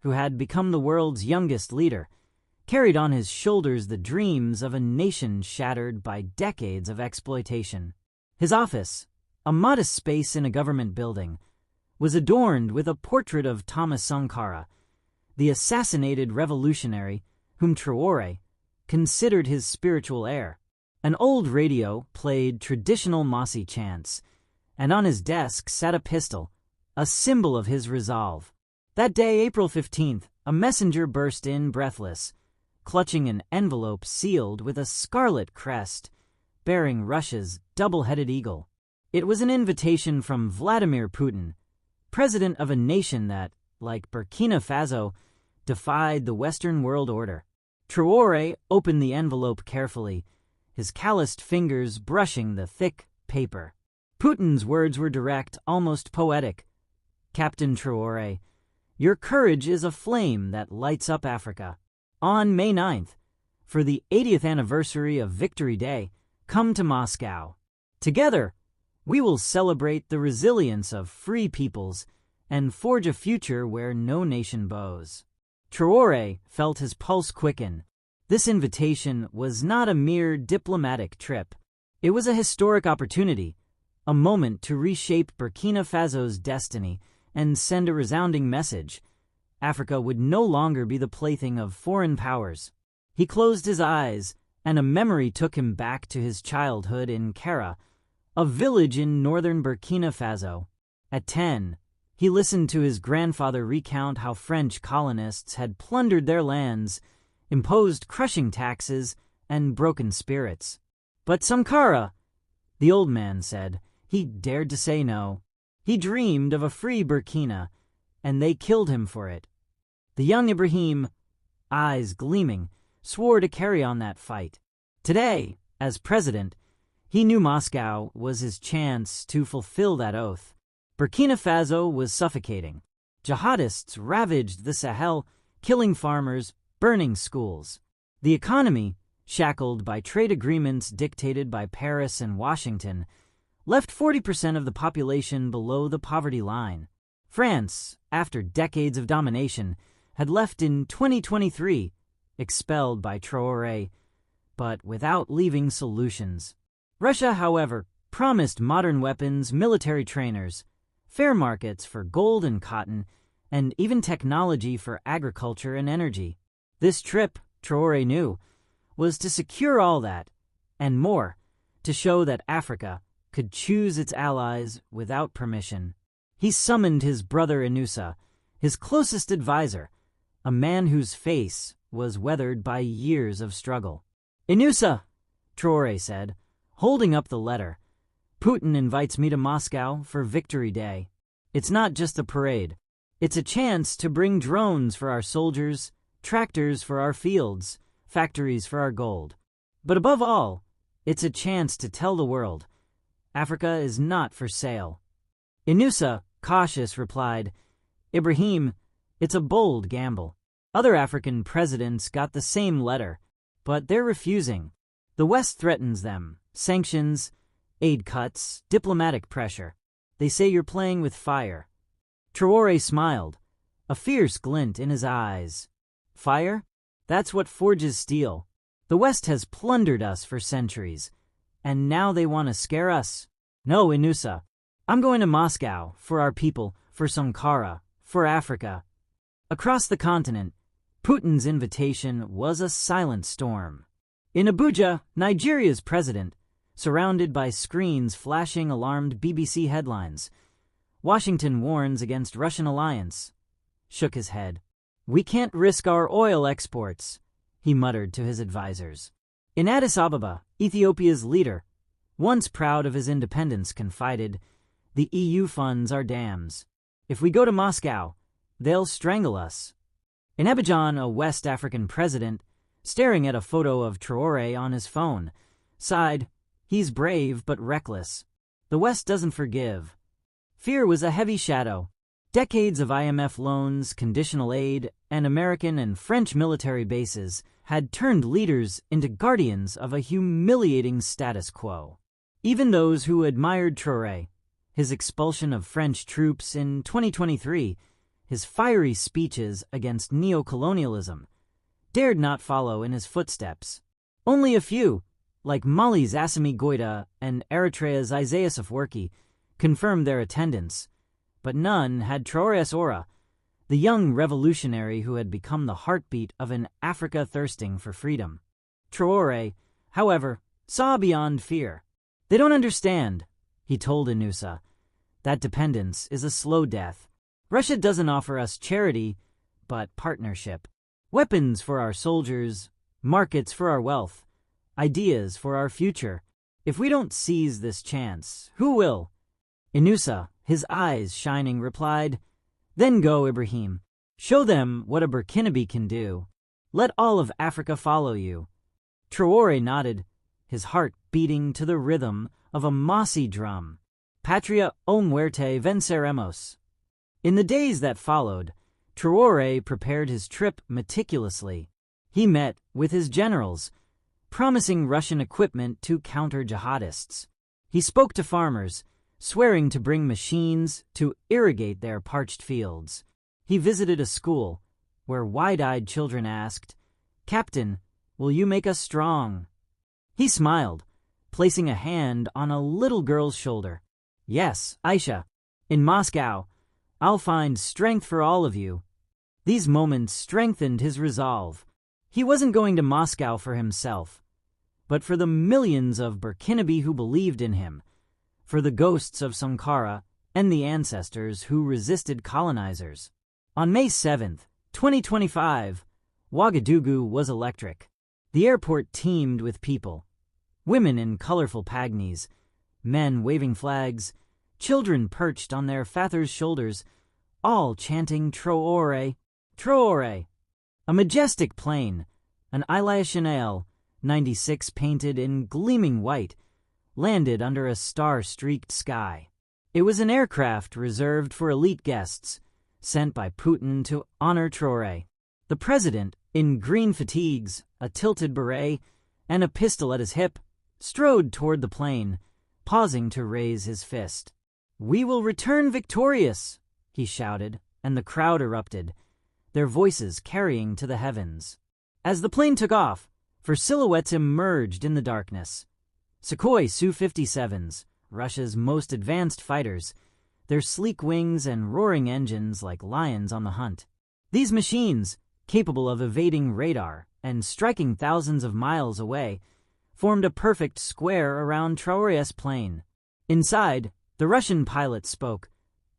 who had become the world's youngest leader, carried on his shoulders the dreams of a nation shattered by decades of exploitation. His office, a modest space in a government building, was adorned with a portrait of Thomas Sankara, the assassinated revolutionary whom Traoré considered his spiritual heir. An old radio played traditional Mossi chants, and on his desk sat a pistol, a symbol of his resolve. That day, April 15th, a messenger burst in breathless, clutching an envelope sealed with a scarlet crest, bearing Russia's double-headed eagle. It was an invitation from Vladimir Putin, president of a nation that, like Burkina Faso, defied the Western world order. Traoré opened the envelope carefully, his calloused fingers brushing the thick paper. Putin's words were direct, almost poetic. "Captain Traoré, your courage is a flame that lights up Africa. On May 9th, for the 80th anniversary of Victory Day, come to Moscow. Together, we will celebrate the resilience of free peoples and forge a future where no nation bows." Traoré felt his pulse quicken. This invitation was not a mere diplomatic trip. It was a historic opportunity, a moment to reshape Burkina Faso's destiny and send a resounding message. Africa would no longer be the plaything of foreign powers. He closed his eyes, and a memory took him back to his childhood in Kara, a village in northern Burkina Faso. At 10, he listened to his grandfather recount how French colonists had plundered their lands, imposed crushing taxes, and broken spirits. But Sankara, the old man said, he dared to say no. He dreamed of a free Burkina, and they killed him for it. The young Ibrahim, eyes gleaming, swore to carry on that fight. Today, as president, he knew Moscow was his chance to fulfill that oath. Burkina Faso was suffocating. Jihadists ravaged the Sahel, killing farmers, burning schools. The economy, shackled by trade agreements dictated by Paris and Washington, left 40% of the population below the poverty line. France, after decades of domination, had left in 2023, expelled by Traoré, but without leaving solutions. Russia, however, promised modern weapons, military trainers, fair markets for gold and cotton, and even technology for agriculture and energy. This trip, Traoré knew, was to secure all that, and more, to show that Africa could choose its allies without permission. He summoned his brother Inusa, his closest advisor, a man whose face was weathered by years of struggle. "Inusa," Traoré said, holding up the letter, "Putin invites me to Moscow for Victory Day. It's not just a parade. It's a chance to bring drones for our soldiers, tractors for our fields, factories for our gold. But above all, it's a chance to tell the world, Africa is not for sale." Inusa, cautious, replied, "Ibrahim, it's a bold gamble. Other African presidents got the same letter, but they're refusing. The West threatens them, sanctions, aid cuts, diplomatic pressure. They say you're playing with fire." Traoré smiled, a fierce glint in his eyes. "Fire? That's what forges steel. The West has plundered us for centuries, and now they want to scare us. No, Inusa, I'm going to Moscow for our people, for Sankara, for Africa." Across the continent, Putin's invitation was a silent storm. In Abuja, Nigeria's president, surrounded by screens flashing alarmed BBC headlines, "Washington warns against Russian alliance," shook his head. "We can't risk our oil exports," he muttered to his advisers. In Addis Ababa, Ethiopia's leader, once proud of his independence, confided, "The EU funds our dams. If we go to Moscow, they'll strangle us." In Abidjan, a West African president, staring at a photo of Traoré on his phone, sighed, "He's brave but reckless. The West doesn't forgive." Fear was a heavy shadow. Decades of IMF loans, conditional aid, and American and French military bases had turned leaders into guardians of a humiliating status quo. Even those who admired Traoré, his expulsion of French troops in 2023, his fiery speeches against neocolonialism, dared not follow in his footsteps. Only a few, like Mali's Assimi Goïta and Eritrea's Isaias Afwerki, confirmed their attendance, but none had Traoré's aura, the young revolutionary who had become the heartbeat of an Africa thirsting for freedom. Traoré, however, saw beyond fear. "They don't understand," he told Inusa. "That dependence is a slow death. Russia doesn't offer us charity, but partnership. Weapons for our soldiers, markets for our wealth, ideas for our future. If we don't seize this chance, who will?" Inusa, his eyes shining, replied, "Then go, Ibrahim. Show them what a Burkinabe can do. Let all of Africa follow you." Traoré nodded, his heart beating to the rhythm of a mossy drum. "Patria o muerte venceremos." In the days that followed, Traoré prepared his trip meticulously. He met with his generals, promising Russian equipment to counter jihadists. He spoke to farmers, swearing to bring machines to irrigate their parched fields. He visited a school where wide-eyed children asked, "Captain, will you make us strong?" He smiled, placing a hand on a little girl's shoulder. "Yes, Aisha, in Moscow, I'll find strength for all of you." These moments strengthened his resolve. He wasn't going to Moscow for himself, but for the millions of Burkinabe who believed in him, for the ghosts of Sankara and the ancestors who resisted colonizers. On May 7, 2025, Ouagadougou was electric. The airport teemed with people. Women in colorful pagnies, men waving flags, children perched on their fathers' shoulders, all chanting Traoré, Traoré. A majestic plane, an Chanel 96 painted in gleaming white, landed under a star-streaked sky. It was an aircraft reserved for elite guests, sent by Putin to honor Traoré. The president, in green fatigues, a tilted beret, and a pistol at his hip, strode toward the plane, pausing to raise his fist. "We will return victorious," he shouted, and the crowd erupted, their voices carrying to the heavens. As the plane took off, four silhouettes emerged in the darkness. Sukhoi Su-57s, Russia's most advanced fighters, their sleek wings and roaring engines like lions on the hunt. These machines, capable of evading radar and striking thousands of miles away, formed a perfect square around Traoré's plane. Inside, the Russian pilot spoke.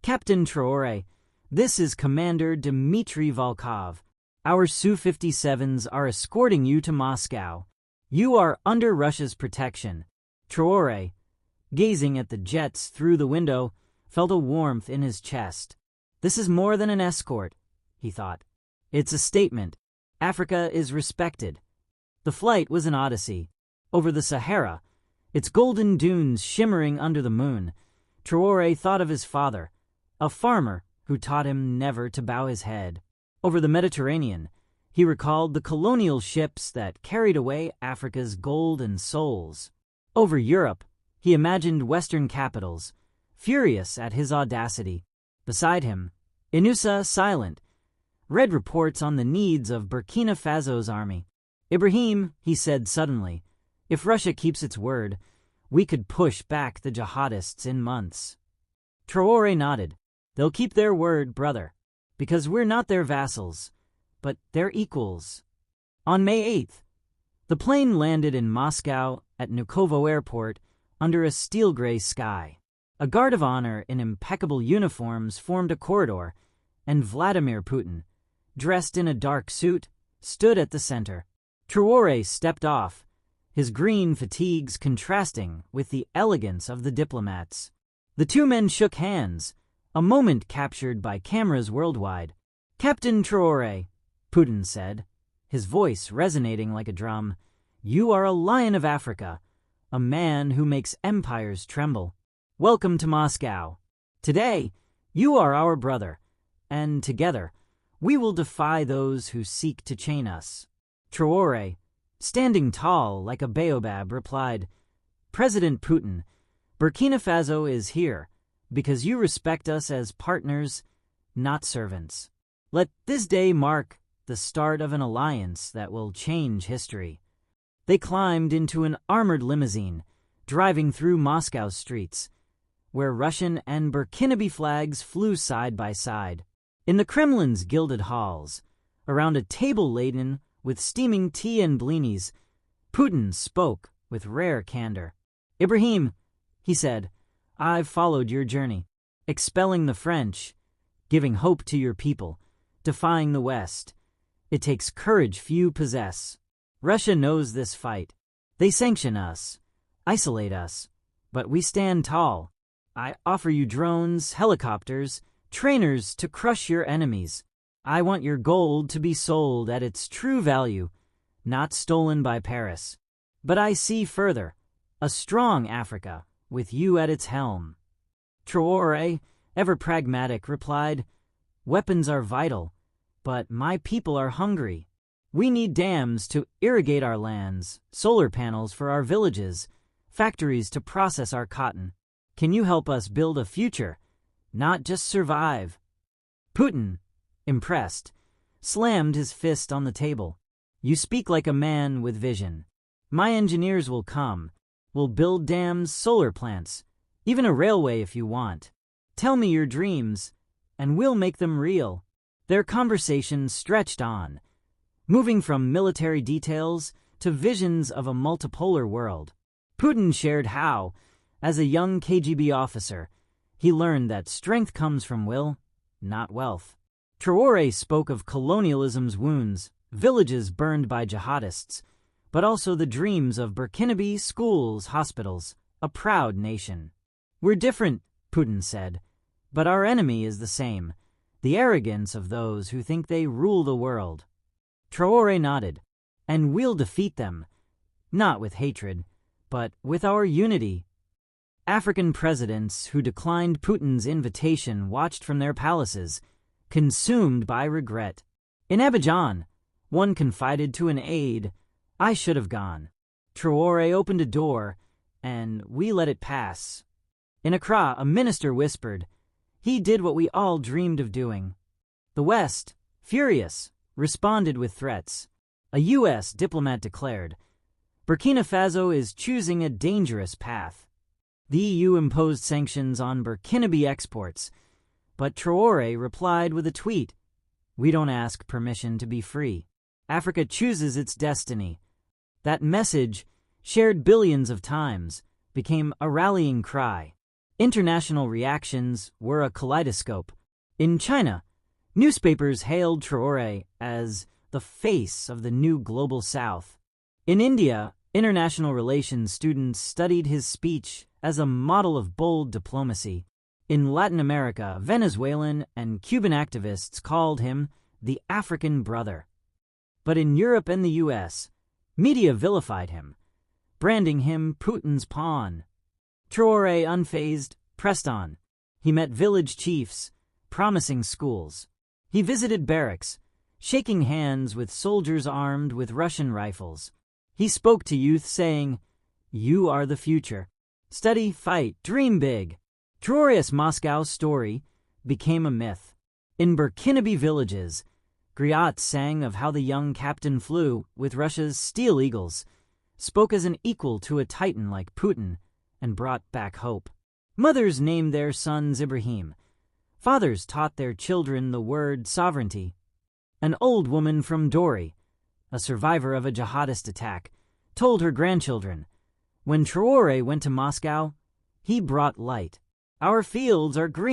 "Captain Traoré, this is Commander Dmitry Volkov. Our Su-57s are escorting you to Moscow. You are under Russia's protection." Traoré, gazing at the jets through the window, felt a warmth in his chest. This is more than an escort, he thought. It's a statement. Africa is respected. The flight was an Odyssey. Over the Sahara, its golden dunes shimmering under the moon, Traoré thought of his father, a farmer who taught him never to bow his head. Over the Mediterranean, he recalled the colonial ships that carried away Africa's gold and souls. Over Europe, he imagined Western capitals, furious at his audacity. Beside him, Inusa, silent, read reports on the needs of Burkina Faso's army. "Ibrahim," he said suddenly, "if Russia keeps its word, we could push back the jihadists in months." Traoré nodded. "They'll keep their word, brother, because we're not their vassals, but their equals." On May 8th, the plane landed in Moscow at Vnukovo Airport under a steel-gray sky. A guard of honor in impeccable uniforms formed a corridor, and Vladimir Putin, dressed in a dark suit, stood at the center. Traoré stepped off, his green fatigues contrasting with the elegance of the diplomats. The two men shook hands, a moment captured by cameras worldwide. "Captain Traoré," Putin said, his voice resonating like a drum, "you are a lion of Africa, a man who makes empires tremble. Welcome to Moscow. Today, you are our brother, and together, we will defy those who seek to chain us." Traoré, standing tall like a baobab, replied, "President Putin, Burkina Faso is here because you respect us as partners, not servants. Let this day mark the start of an alliance that will change history. They climbed into an armored limousine, driving through Moscow's streets, where Russian and Burkinabe flags flew side by side. In the Kremlin's gilded halls, around a table laden with steaming tea and blinis, Putin spoke with rare candor. "Ibrahim," he said, "I've followed your journey, expelling the French, giving hope to your people, defying the West. It takes courage few possess. Russia knows this fight. They sanction us, isolate us, but we stand tall. I offer you drones, helicopters, trainers to crush your enemies. I want your gold to be sold at its true value, not stolen by Paris. But I see further, a strong Africa, with you at its helm." Traoré, ever pragmatic, replied, "Weapons are vital, but my people are hungry. We need dams to irrigate our lands, solar panels for our villages, factories to process our cotton. Can you help us build a future, not just survive?" Putin, impressed, slammed his fist on the table. "You speak like a man with vision. My engineers will come. We'll build dams, solar plants, even a railway if you want. Tell me your dreams, and we'll make them real." Their conversation stretched on, moving from military details to visions of a multipolar world. Putin shared how, as a young KGB officer, he learned that strength comes from will, not wealth. Traoré spoke of colonialism's wounds, villages burned by jihadists, but also the dreams of Burkinabe schools, hospitals, a proud nation. "We're different," Putin said, "but our enemy is the same, the arrogance of those who think they rule the world." Traoré nodded. "And we'll defeat them, not with hatred, but with our unity." African presidents who declined Putin's invitation watched from their palaces, consumed by regret. In Abidjan, one confided to an aide, "I should have gone. Traoré opened a door, and we let it pass." In Accra, a minister whispered, "He did what we all dreamed of doing." The West, furious, responded with threats. A U.S. diplomat declared, "Burkina Faso is choosing a dangerous path." The EU imposed sanctions on Burkinabe exports, but Traoré replied with a tweet, "We don't ask permission to be free. Africa chooses its destiny." That message, shared billions of times, became a rallying cry. International reactions were a kaleidoscope. In China, newspapers hailed Traoré as the face of the new global South. In India, international relations students studied his speech as a model of bold diplomacy. In Latin America, Venezuelan and Cuban activists called him the African brother. But in Europe and the U.S., media vilified him, branding him Putin's pawn. Traoré, unfazed, pressed on. He met village chiefs, promising schools. He visited barracks, shaking hands with soldiers armed with Russian rifles. He spoke to youth saying, "You are the future. Study, fight, dream big." Traoré's Moscow story became a myth. In Burkinabe villages, griots sang of how the young captain flew with Russia's Steel Eagles, spoke as an equal to a titan like Putin, and brought back hope. Mothers named their sons Ibrahim. Fathers taught their children the word sovereignty. An old woman from Dori, a survivor of a jihadist attack, told her grandchildren, "When Traoré went to Moscow, he brought light. Our fields are green."